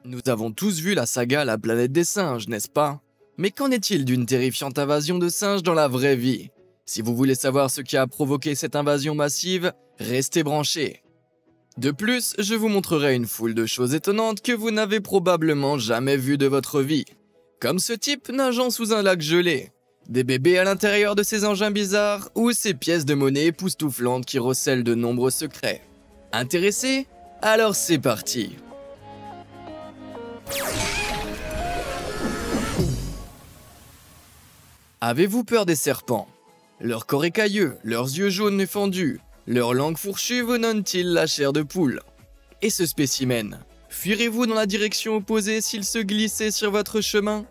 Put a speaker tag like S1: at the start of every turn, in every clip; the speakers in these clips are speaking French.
S1: Nous avons tous vu la saga La planète des singes, n'est-ce pas? Mais qu'en est-il d'une terrifiante invasion de singes dans la vraie vie? Si vous voulez savoir ce qui a provoqué cette invasion massive, restez branchés. De plus, je vous montrerai une foule de choses étonnantes que vous n'avez probablement jamais vues de votre vie. Comme ce type nageant sous un lac gelé, des bébés à l'intérieur de ces engins bizarres ou ces pièces de monnaie époustouflantes qui recèlent de nombreux secrets. Intéressé? Alors c'est parti! Avez-vous peur des serpents? Leur corps écailleux, leurs yeux jaunes et fendus, leur langue fourchue vous donne-t-il la chair de poule? Et ce spécimen? Fuirez-vous dans la direction opposée s'il se glissait sur votre chemin?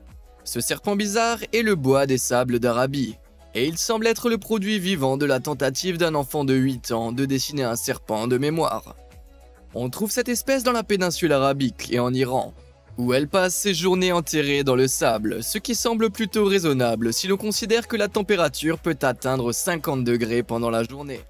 S1: Ce serpent bizarre est le bois des sables d'Arabie, et il semble être le produit vivant de la tentative d'un enfant de 8 ans de dessiner un serpent de mémoire. On trouve cette espèce dans la péninsule arabique et en Iran, où elle passe ses journées enterrée dans le sable, ce qui semble plutôt raisonnable si l'on considère que la température peut atteindre 50 degrés pendant la journée.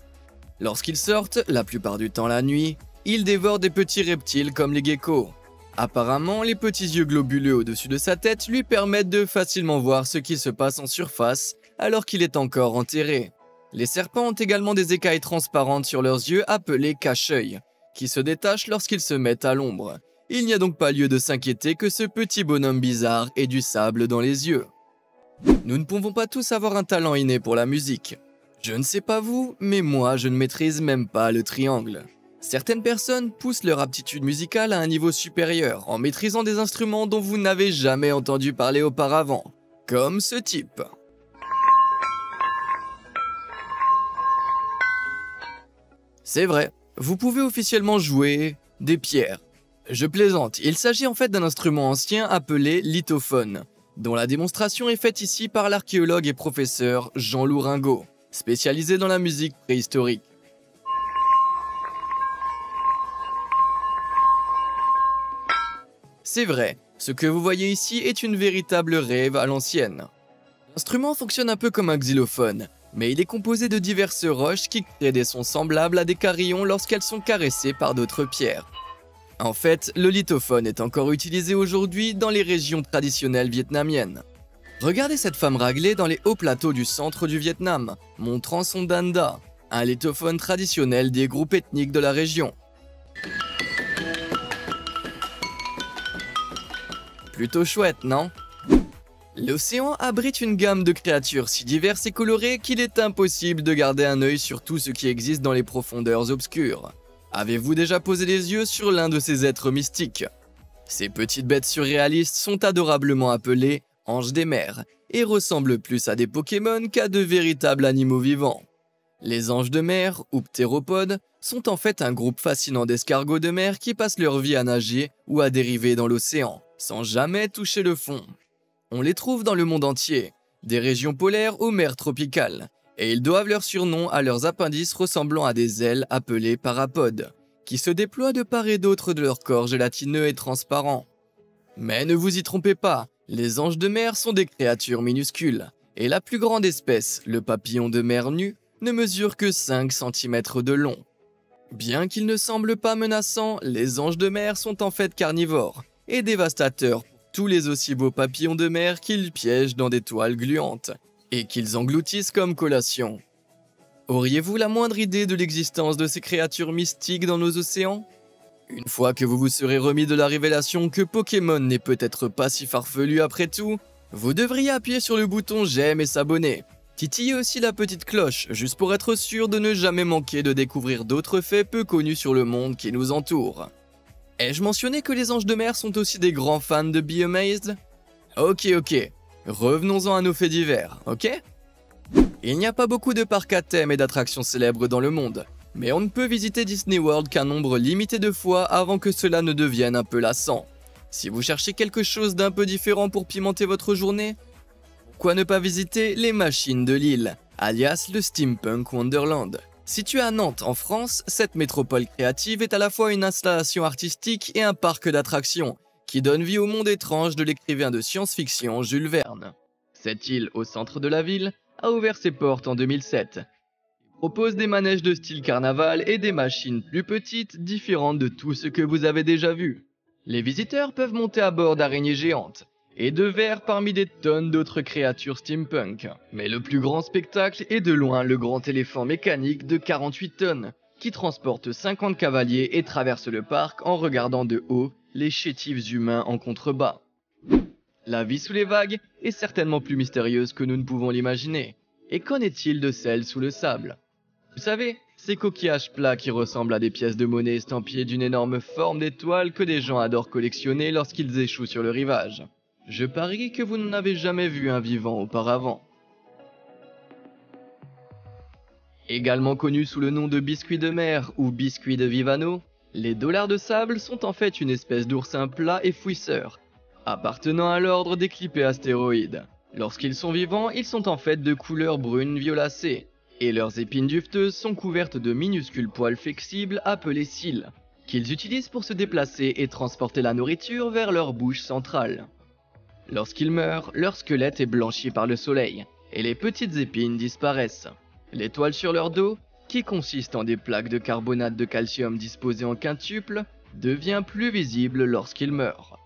S1: Lorsqu'ils sortent, la plupart du temps la nuit, ils dévorent des petits reptiles comme les geckos. Apparemment, les petits yeux globuleux au-dessus de sa tête lui permettent de facilement voir ce qui se passe en surface alors qu'il est encore enterré. Les serpents ont également des écailles transparentes sur leurs yeux appelées cache-œil, qui se détachent lorsqu'ils se mettent à l'ombre. Il n'y a donc pas lieu de s'inquiéter que ce petit bonhomme bizarre ait du sable dans les yeux. Nous ne pouvons pas tous avoir un talent inné pour la musique. Je ne sais pas vous, mais moi je ne maîtrise même pas le triangle. Certaines personnes poussent leur aptitude musicale à un niveau supérieur en maîtrisant des instruments dont vous n'avez jamais entendu parler auparavant, comme ce type. C'est vrai, vous pouvez officiellement jouer des pierres. Je plaisante, il s'agit en fait d'un instrument ancien appelé lithophone, dont la démonstration est faite ici par l'archéologue et professeur Jean-Loup Ringot, spécialisé dans la musique préhistorique. C'est vrai, ce que vous voyez ici est une véritable rêve à l'ancienne. L'instrument fonctionne un peu comme un xylophone, mais il est composé de diverses roches qui créent des sons semblables à des carillons lorsqu'elles sont caressées par d'autres pierres. En fait, le lithophone est encore utilisé aujourd'hui dans les régions traditionnelles vietnamiennes. Regardez cette femme raglée dans les hauts plateaux du centre du Vietnam, montrant son danda, un lithophone traditionnel des groupes ethniques de la région. Plutôt chouette, non? L'océan abrite une gamme de créatures si diverses et colorées qu'il est impossible de garder un œil sur tout ce qui existe dans les profondeurs obscures. Avez-vous déjà posé les yeux sur l'un de ces êtres mystiques? Ces petites bêtes surréalistes sont adorablement appelées anges des mers et ressemblent plus à des Pokémon qu'à de véritables animaux vivants. Les anges de mer, ou ptéropodes, sont en fait un groupe fascinant d'escargots de mer qui passent leur vie à nager ou à dériver dans l'océan, sans jamais toucher le fond. On les trouve dans le monde entier, des régions polaires aux mers tropicales, et ils doivent leur surnom à leurs appendices ressemblant à des ailes appelées parapodes, qui se déploient de part et d'autre de leur corps gélatineux et transparent. Mais ne vous y trompez pas, les anges de mer sont des créatures minuscules, et la plus grande espèce, le papillon de mer nu, ne mesure que 5 cm de long. Bien qu'ils ne semblent pas menaçants, les anges de mer sont en fait carnivores, et dévastateurs pour tous les aussi beaux papillons de mer qu'ils piègent dans des toiles gluantes, et qu'ils engloutissent comme collation. Auriez-vous la moindre idée de l'existence de ces créatures mystiques dans nos océans? Une fois que vous vous serez remis de la révélation que Pokémon n'est peut-être pas si farfelu après tout, vous devriez appuyer sur le bouton j'aime et s'abonner. Titillez aussi la petite cloche, juste pour être sûr de ne jamais manquer de découvrir d'autres faits peu connus sur le monde qui nous entoure. Ai-je mentionné que les anges de mer sont aussi des grands fans de Be Amazed? Ok, revenons-en à nos faits divers, ok? Il n'y a pas beaucoup de parcs à thème et d'attractions célèbres dans le monde, mais on ne peut visiter Disney World qu'un nombre limité de fois avant que cela ne devienne un peu lassant. Si vous cherchez quelque chose d'un peu différent pour pimenter votre journée, pourquoi ne pas visiter les machines de Lille, alias le Steampunk Wonderland? Située à Nantes, en France, cette métropole créative est à la fois une installation artistique et un parc d'attractions, qui donne vie au monde étrange de l'écrivain de science-fiction Jules Verne. Cette île, au centre de la ville, a ouvert ses portes en 2007. Il propose des manèges de style carnaval et des machines plus petites, différentes de tout ce que vous avez déjà vu. Les visiteurs peuvent monter à bord d'araignées géantes et de vers parmi des tonnes d'autres créatures steampunk. Mais le plus grand spectacle est de loin le grand éléphant mécanique de 48 tonnes qui transporte 50 cavaliers et traverse le parc en regardant de haut les chétifs humains en contrebas. La vie sous les vagues est certainement plus mystérieuse que nous ne pouvons l'imaginer. Et qu'en est-il de celle sous le sable? Vous savez, ces coquillages plats qui ressemblent à des pièces de monnaie estampillées d'une énorme forme d'étoile que des gens adorent collectionner lorsqu'ils échouent sur le rivage. Je parie que vous n'en avez jamais vu un vivant auparavant. Également connus sous le nom de biscuits de mer ou biscuits de Vivano, les dollars de sable sont en fait une espèce d'oursin plat et fouisseur, appartenant à l'ordre des clipéastéroïdes. Lorsqu'ils sont vivants, ils sont en fait de couleur brune violacée, et leurs épines duveteuses sont couvertes de minuscules poils flexibles appelés cils, qu'ils utilisent pour se déplacer et transporter la nourriture vers leur bouche centrale. Lorsqu'ils meurent, leur squelette est blanchi par le soleil, et les petites épines disparaissent. L'étoile sur leur dos, qui consiste en des plaques de carbonate de calcium disposées en quintuples, devient plus visible lorsqu'ils meurent.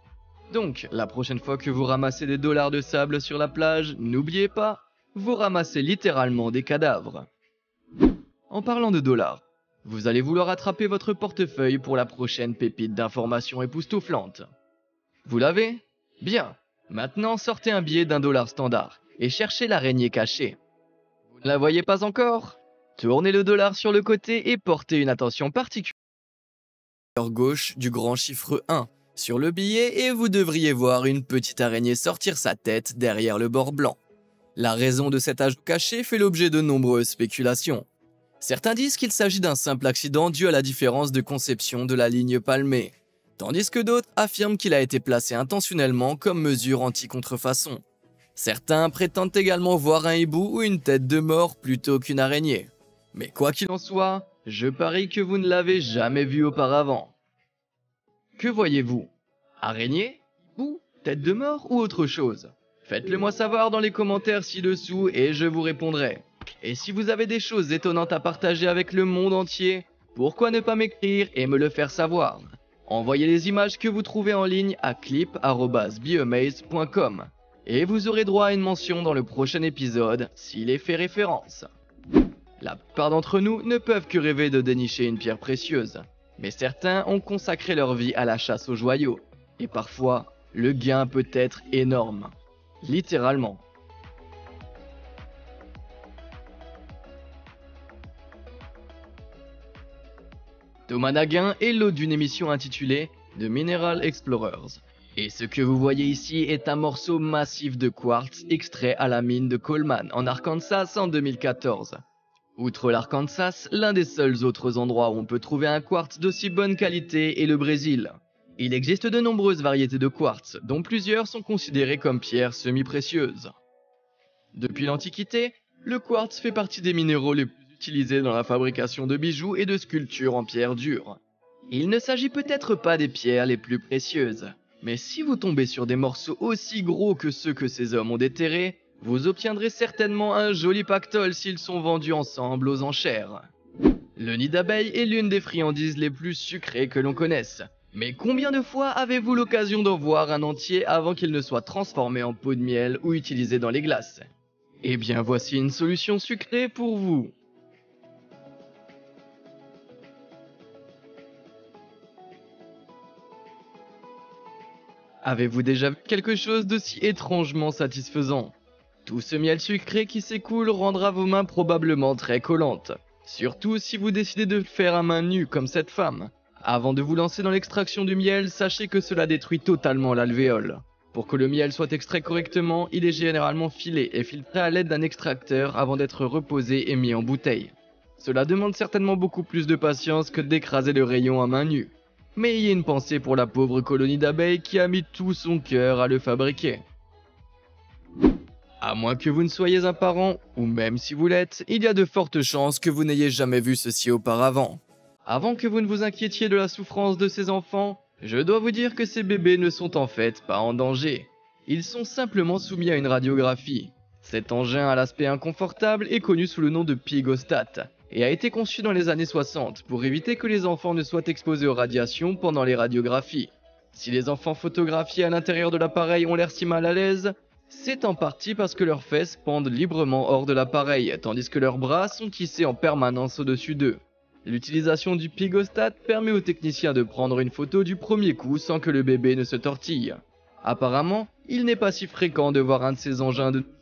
S1: Donc, la prochaine fois que vous ramassez des dollars de sable sur la plage, n'oubliez pas, vous ramassez littéralement des cadavres. En parlant de dollars, vous allez vouloir attraper votre portefeuille pour la prochaine pépite d'information époustouflante. Vous l'avez? Bien. Maintenant, sortez un billet d'1 $ standard et cherchez l'araignée cachée. Vous ne la voyez pas encore? Tournez le dollar sur le côté et portez une attention particulière gauche du grand chiffre 1 sur le billet et vous devriez voir une petite araignée sortir sa tête derrière le bord blanc. La raison de cet ajout caché fait l'objet de nombreuses spéculations. Certains disent qu'il s'agit d'un simple accident dû à la différence de conception de la ligne palmée, tandis que d'autres affirment qu'il a été placé intentionnellement comme mesure anti-contrefaçon. Certains prétendent également voir un hibou ou une tête de mort plutôt qu'une araignée. Mais quoi qu'il en soit, je parie que vous ne l'avez jamais vu auparavant. Que voyez-vous? Araignée? Hibou? Tête de mort ou autre chose? Faites-le moi savoir dans les commentaires ci-dessous et je vous répondrai. Et si vous avez des choses étonnantes à partager avec le monde entier, pourquoi ne pas m'écrire et me le faire savoir? Envoyez les images que vous trouvez en ligne à clip@beamaze.com et vous aurez droit à une mention dans le prochain épisode s'il est fait référence. La plupart d'entre nous ne peuvent que rêver de dénicher une pierre précieuse, mais certains ont consacré leur vie à la chasse aux joyaux, et parfois, le gain peut être énorme. Littéralement. Thomas Naguin est l'hôte d'une émission intitulée The Mineral Explorers. Et ce que vous voyez ici est un morceau massif de quartz extrait à la mine de Coleman en Arkansas en 2014. Outre l'Arkansas, l'un des seuls autres endroits où on peut trouver un quartz d'aussi bonne qualité est le Brésil. Il existe de nombreuses variétés de quartz, dont plusieurs sont considérées comme pierres semi-précieuses. Depuis l'Antiquité, le quartz fait partie des minéraux les plus utilisés dans la fabrication de bijoux et de sculptures en pierre dure. Il ne s'agit peut-être pas des pierres les plus précieuses, mais si vous tombez sur des morceaux aussi gros que ceux que ces hommes ont déterrés, vous obtiendrez certainement un joli pactole s'ils sont vendus ensemble aux enchères. Le nid d'abeille est l'une des friandises les plus sucrées que l'on connaisse. Mais combien de fois avez-vous l'occasion d'en voir un entier avant qu'il ne soit transformé en pot de miel ou utilisé dans les glaces? Eh bien voici une solution sucrée pour vous. Avez-vous déjà vu quelque chose d'aussi étrangement satisfaisant? Tout ce miel sucré qui s'écoule rendra vos mains probablement très collantes. Surtout si vous décidez de le faire à main nue comme cette femme. Avant de vous lancer dans l'extraction du miel, sachez que cela détruit totalement l'alvéole. Pour que le miel soit extrait correctement, il est généralement filé et filtré à l'aide d'un extracteur avant d'être reposé et mis en bouteille. Cela demande certainement beaucoup plus de patience que d'écraser le rayon à main nue. Mais ayez une pensée pour la pauvre colonie d'abeilles qui a mis tout son cœur à le fabriquer. À moins que vous ne soyez un parent, ou même si vous l'êtes, il y a de fortes chances que vous n'ayez jamais vu ceci auparavant. Avant que vous ne vous inquiétiez de la souffrance de ces enfants, je dois vous dire que ces bébés ne sont en fait pas en danger. Ils sont simplement soumis à une radiographie. Cet engin à l'aspect inconfortable est connu sous le nom de Pygostat, et a été conçu dans les années 60 pour éviter que les enfants ne soient exposés aux radiations pendant les radiographies. Si les enfants photographiés à l'intérieur de l'appareil ont l'air si mal à l'aise, c'est en partie parce que leurs fesses pendent librement hors de l'appareil, tandis que leurs bras sont tissés en permanence au-dessus d'eux. L'utilisation du pygostat permet aux techniciens de prendre une photo du premier coup sans que le bébé ne se tortille. Apparemment, il n'est pas si fréquent de voir un de ces engins de nos jours,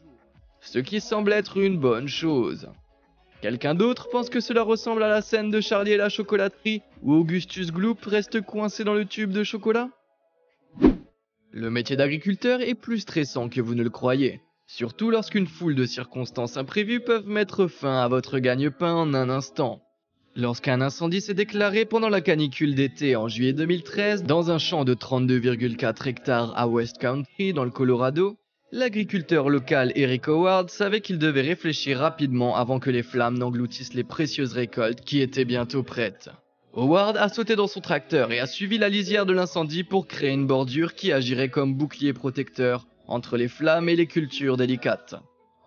S1: ce qui semble être une bonne chose. Quelqu'un d'autre pense que cela ressemble à la scène de Charlie et la chocolaterie où Augustus Gloop reste coincé dans le tube de chocolat? Le métier d'agriculteur est plus stressant que vous ne le croyez, surtout lorsqu'une foule de circonstances imprévues peuvent mettre fin à votre gagne-pain en un instant. Lorsqu'un incendie s'est déclaré pendant la canicule d'été en juillet 2013 dans un champ de 32,4 hectares à West Country dans le Colorado, l'agriculteur local Eric Howard savait qu'il devait réfléchir rapidement avant que les flammes n'engloutissent les précieuses récoltes qui étaient bientôt prêtes. Howard a sauté dans son tracteur et a suivi la lisière de l'incendie pour créer une bordure qui agirait comme bouclier protecteur entre les flammes et les cultures délicates.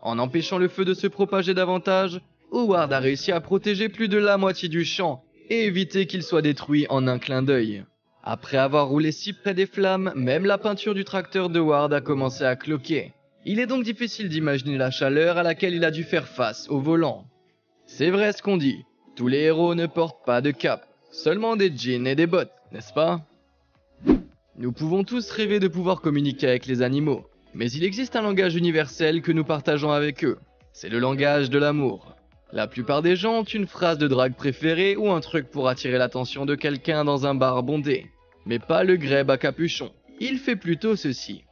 S1: En empêchant le feu de se propager davantage, Howard a réussi à protéger plus de la moitié du champ et éviter qu'il soit détruit en un clin d'œil. Après avoir roulé si près des flammes, même la peinture du tracteur de Howard a commencé à cloquer. Il est donc difficile d'imaginer la chaleur à laquelle il a dû faire face au volant. C'est vrai ce qu'on dit, tous les héros ne portent pas de cape, seulement des jeans et des bottes, n'est-ce pas? Nous pouvons tous rêver de pouvoir communiquer avec les animaux, mais il existe un langage universel que nous partageons avec eux. C'est le langage de l'amour. La plupart des gens ont une phrase de drague préférée ou un truc pour attirer l'attention de quelqu'un dans un bar bondé. Mais pas le greb à capuchon. Il fait plutôt ceci.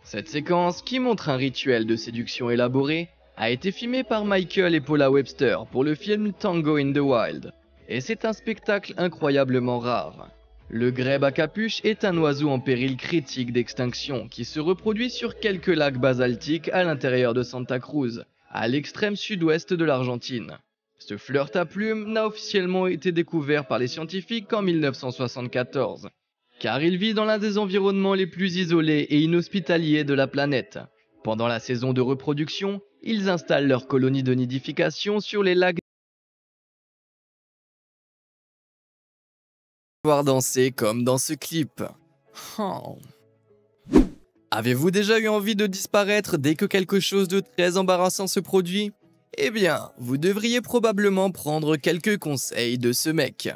S1: Cette séquence, qui montre un rituel de séduction élaboré, a été filmée par Michael et Paula Webster pour le film Tango in the Wild. Et c'est un spectacle incroyablement rare. Le grebe à capuche est un oiseau en péril critique d'extinction qui se reproduit sur quelques lacs basaltiques à l'intérieur de Santa Cruz, à l'extrême sud-ouest de l'Argentine. Ce flirt à plumes n'a officiellement été découvert par les scientifiques qu'en 1974, car il vit dans l'un des environnements les plus isolés et inhospitaliers de la planète. Pendant la saison de reproduction, ils installent leur colonie de nidification sur les lacs voir danser comme dans ce clip. Oh. Avez-vous déjà eu envie de disparaître dès que quelque chose de très embarrassant se produit? Eh bien, vous devriez probablement prendre quelques conseils de ce mec.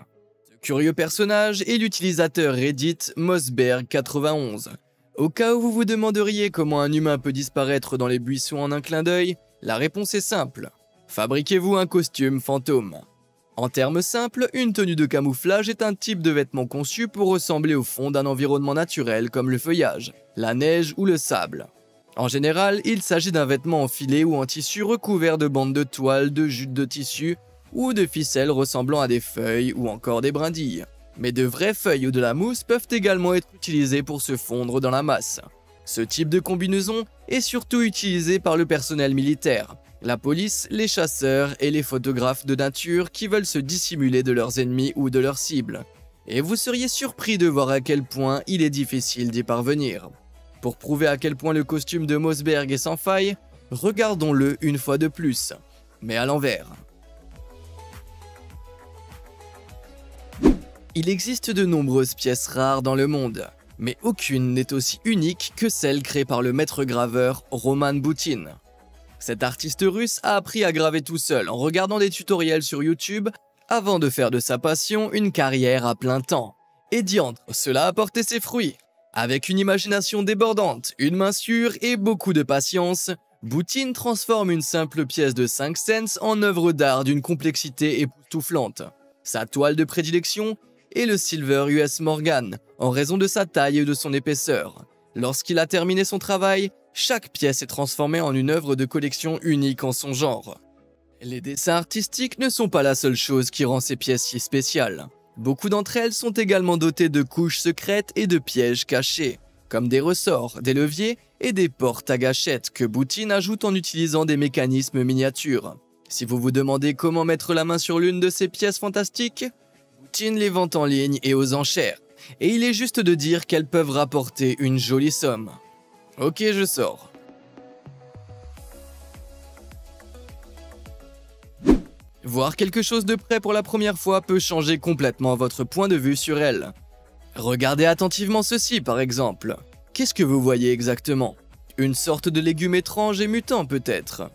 S1: Ce curieux personnage est l'utilisateur Reddit Mossberg91. Au cas où vous vous demanderiez comment un humain peut disparaître dans les buissons en un clin d'œil, la réponse est simple. Fabriquez-vous un costume fantôme. En termes simples, une tenue de camouflage est un type de vêtement conçu pour ressembler au fond d'un environnement naturel comme le feuillage, la neige ou le sable. En général, il s'agit d'un vêtement en filet ou en tissu recouvert de bandes de toile, de jute de tissu ou de ficelles ressemblant à des feuilles ou encore des brindilles. Mais de vraies feuilles ou de la mousse peuvent également être utilisées pour se fondre dans la masse. Ce type de combinaison est surtout utilisé par le personnel militaire, la police, les chasseurs et les photographes de nature qui veulent se dissimuler de leurs ennemis ou de leurs cibles. Et vous seriez surpris de voir à quel point il est difficile d'y parvenir. Pour prouver à quel point le costume de Mossberg est sans faille, regardons-le une fois de plus, mais à l'envers. Il existe de nombreuses pièces rares dans le monde, mais aucune n'est aussi unique que celle créée par le maître graveur Roman Boutine. Cet artiste russe a appris à graver tout seul en regardant des tutoriels sur YouTube avant de faire de sa passion une carrière à plein temps. Et diantre, cela a porté ses fruits. Avec une imagination débordante, une main sûre et beaucoup de patience, Boutine transforme une simple pièce de 5 cents en œuvre d'art d'une complexité époustouflante. Sa toile de prédilection est le Silver US Morgan, en raison de sa taille et de son épaisseur. Lorsqu'il a terminé son travail, chaque pièce est transformée en une œuvre de collection unique en son genre. Les dessins artistiques ne sont pas la seule chose qui rend ces pièces si spéciales. Beaucoup d'entre elles sont également dotées de couches secrètes et de pièges cachés, comme des ressorts, des leviers et des portes à gâchettes que Boutine ajoute en utilisant des mécanismes miniatures. Si vous vous demandez comment mettre la main sur l'une de ces pièces fantastiques, Boutine les vend en ligne et aux enchères, et il est juste de dire qu'elles peuvent rapporter une jolie somme. Ok, je sors. Voir quelque chose de près pour la première fois peut changer complètement votre point de vue sur elle. Regardez attentivement ceci par exemple. Qu'est-ce que vous voyez exactement? Une sorte de légume étrange et mutant peut-être.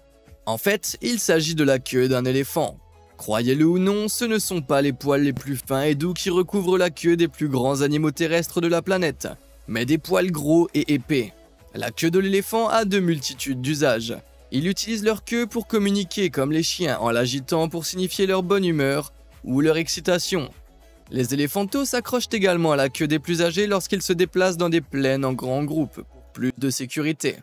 S1: En fait, il s'agit de la queue d'un éléphant. Croyez-le ou non, ce ne sont pas les poils les plus fins et doux qui recouvrent la queue des plus grands animaux terrestres de la planète, mais des poils gros et épais. La queue de l'éléphant a de multitudes d'usages. Ils utilisent leur queue pour communiquer comme les chiens en l'agitant pour signifier leur bonne humeur ou leur excitation. Les éléphantos s'accrochent également à la queue des plus âgés lorsqu'ils se déplacent dans des plaines en grands groupes pour plus de sécurité.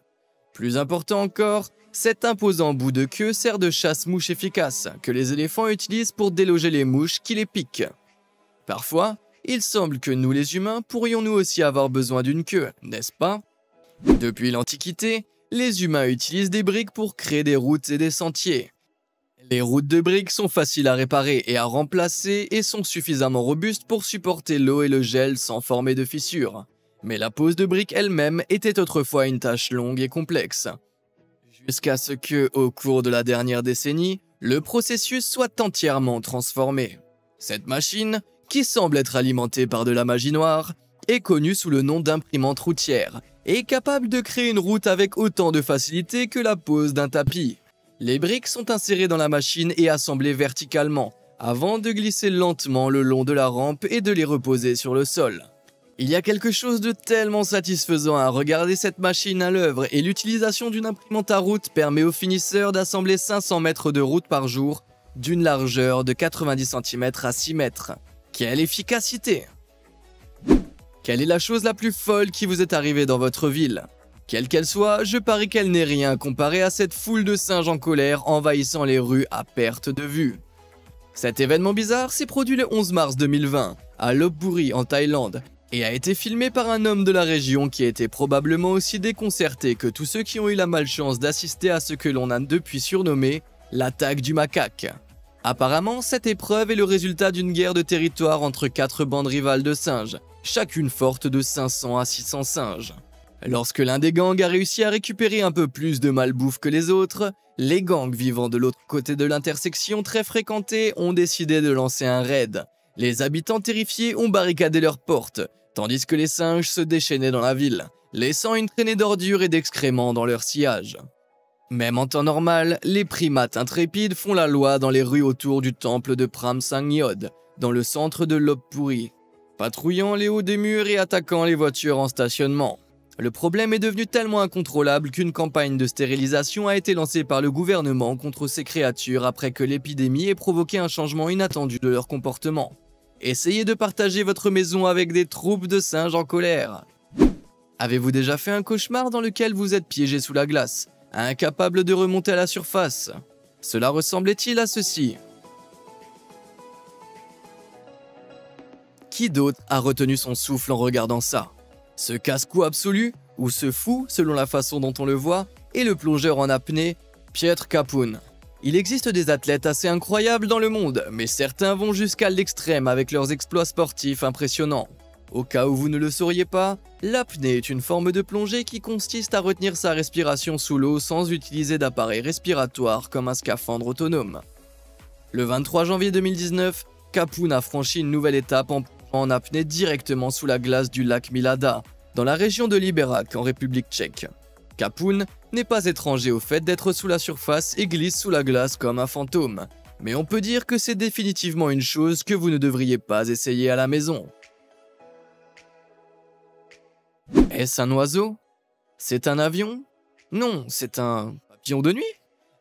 S1: Plus important encore, cet imposant bout de queue sert de chasse-mouche efficace que les éléphants utilisent pour déloger les mouches qui les piquent. Parfois, il semble que nous les humains pourrions nous aussi avoir besoin d'une queue, n'est-ce pas? Depuis l'Antiquité, les humains utilisent des briques pour créer des routes et des sentiers. Les routes de briques sont faciles à réparer et à remplacer et sont suffisamment robustes pour supporter l'eau et le gel sans former de fissures. Mais la pose de briques elle-même était autrefois une tâche longue et complexe. Jusqu'à ce que, au cours de la dernière décennie, le processus soit entièrement transformé. Cette machine, qui semble être alimentée par de la magie noire, est connue sous le nom d'imprimante routière et est capable de créer une route avec autant de facilité que la pose d'un tapis. Les briques sont insérées dans la machine et assemblées verticalement, avant de glisser lentement le long de la rampe et de les reposer sur le sol. Il y a quelque chose de tellement satisfaisant à regarder cette machine à l'œuvre et l'utilisation d'une imprimante à route permet aux finisseurs d'assembler 500 mètres de route par jour d'une largeur de 90 cm à 6 mètres. Quelle efficacité! Quelle est la chose la plus folle qui vous est arrivée dans votre ville? Quelle qu'elle soit, je parie qu'elle n'est rien comparé à cette foule de singes en colère envahissant les rues à perte de vue. Cet événement bizarre s'est produit le 11 mars 2020 à Lopburi en Thaïlande et a été filmé par un homme de la région qui était probablement aussi déconcerté que tous ceux qui ont eu la malchance d'assister à ce que l'on a depuis surnommé l'attaque du macaque. Apparemment, cette épreuve est le résultat d'une guerre de territoire entre 4 bandes rivales de singes, chacune forte de 500 à 600 singes. Lorsque l'un des gangs a réussi à récupérer un peu plus de malbouffe que les autres, les gangs vivant de l'autre côté de l'intersection très fréquentée ont décidé de lancer un raid. Les habitants terrifiés ont barricadé leurs portes, tandis que les singes se déchaînaient dans la ville, laissant une traînée d'ordures et d'excréments dans leur sillage. Même en temps normal, les primates intrépides font la loi dans les rues autour du temple de Pram Sangyod, dans le centre de Lopburi, patrouillant les hauts des murs et attaquant les voitures en stationnement. Le problème est devenu tellement incontrôlable qu'une campagne de stérilisation a été lancée par le gouvernement contre ces créatures après que l'épidémie ait provoqué un changement inattendu de leur comportement. Essayez de partager votre maison avec des troupes de singes en colère. Avez-vous déjà fait un cauchemar dans lequel vous êtes piégé sous la glace, incapable de remonter à la surface? Cela ressemblait-il à ceci? Qui d'autre a retenu son souffle en regardant ça? Ce casse-cou absolu, ou ce fou selon la façon dont on le voit, est le plongeur en apnée Piotr Kapun. Il existe des athlètes assez incroyables dans le monde, mais certains vont jusqu'à l'extrême avec leurs exploits sportifs impressionnants. Au cas où vous ne le sauriez pas, l'apnée est une forme de plongée qui consiste à retenir sa respiration sous l'eau sans utiliser d'appareil respiratoire comme un scaphandre autonome. Le 23 janvier 2019, Kapun a franchi une nouvelle étape en apnée directement sous la glace du lac Milada, dans la région de Liberec en République tchèque. Kapun n'est pas étranger au fait d'être sous la surface et glisse sous la glace comme un fantôme, mais on peut dire que c'est définitivement une chose que vous ne devriez pas essayer à la maison. Est-ce un oiseau? C'est un avion? Non, c'est un papillon de nuit?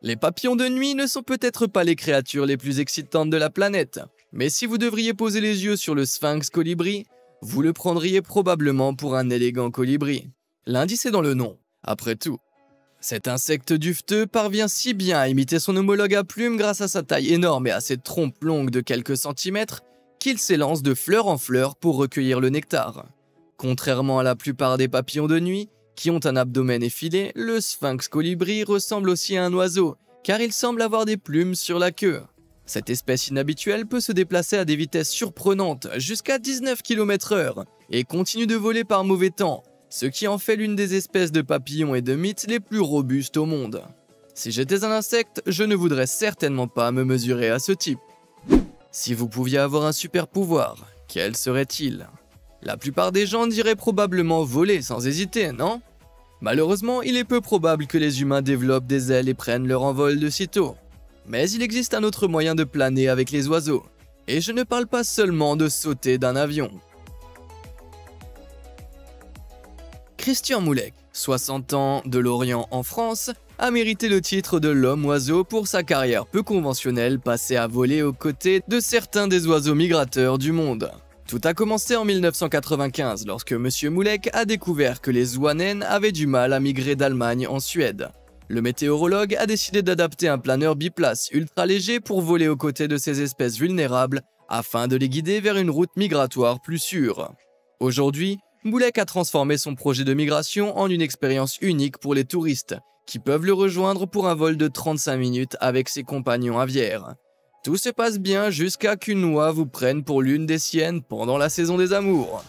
S1: Les papillons de nuit ne sont peut-être pas les créatures les plus excitantes de la planète, mais si vous devriez poser les yeux sur le sphinx colibri, vous le prendriez probablement pour un élégant colibri. L'indice est dans le nom, après tout. Cet insecte duveteux parvient si bien à imiter son homologue à plumes grâce à sa taille énorme et à ses trompes longues de quelques centimètres qu'il s'élance de fleur en fleur pour recueillir le nectar. Contrairement à la plupart des papillons de nuit, qui ont un abdomen effilé, le sphinx colibri ressemble aussi à un oiseau, car il semble avoir des plumes sur la queue. Cette espèce inhabituelle peut se déplacer à des vitesses surprenantes, jusqu'à 19 km/h, et continue de voler par mauvais temps, ce qui en fait l'une des espèces de papillons et de mythes les plus robustes au monde. Si j'étais un insecte, je ne voudrais certainement pas me mesurer à ce type. Si vous pouviez avoir un super pouvoir, quel serait-il? La plupart des gens diraient probablement voler sans hésiter, non? Malheureusement, il est peu probable que les humains développent des ailes et prennent leur envol de sitôt. Mais il existe un autre moyen de planer avec les oiseaux. Et je ne parle pas seulement de sauter d'un avion. Christian Moulek, 60 ans, de Lorient en France, a mérité le titre de l'homme-oiseau pour sa carrière peu conventionnelle passée à voler aux côtés de certains des oiseaux migrateurs du monde. Tout a commencé en 1995 lorsque M. Moulek a découvert que les oies naines avaient du mal à migrer d'Allemagne en Suède. Le météorologue a décidé d'adapter un planeur biplace ultra léger pour voler aux côtés de ces espèces vulnérables afin de les guider vers une route migratoire plus sûre. Aujourd'hui, Moulek a transformé son projet de migration en une expérience unique pour les touristes, qui peuvent le rejoindre pour un vol de 35 minutes avec ses compagnons aviaires. Tout se passe bien jusqu'à qu'une oie vous prenne pour l'une des siennes pendant la saison des amours.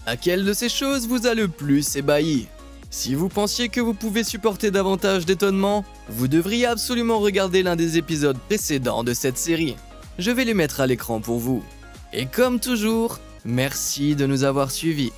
S1: Laquelle de ces choses vous a le plus ébahi? Si vous pensiez que vous pouvez supporter davantage d'étonnement, vous devriez absolument regarder l'un des épisodes précédents de cette série. Je vais les mettre à l'écran pour vous. Et comme toujours, merci de nous avoir suivis.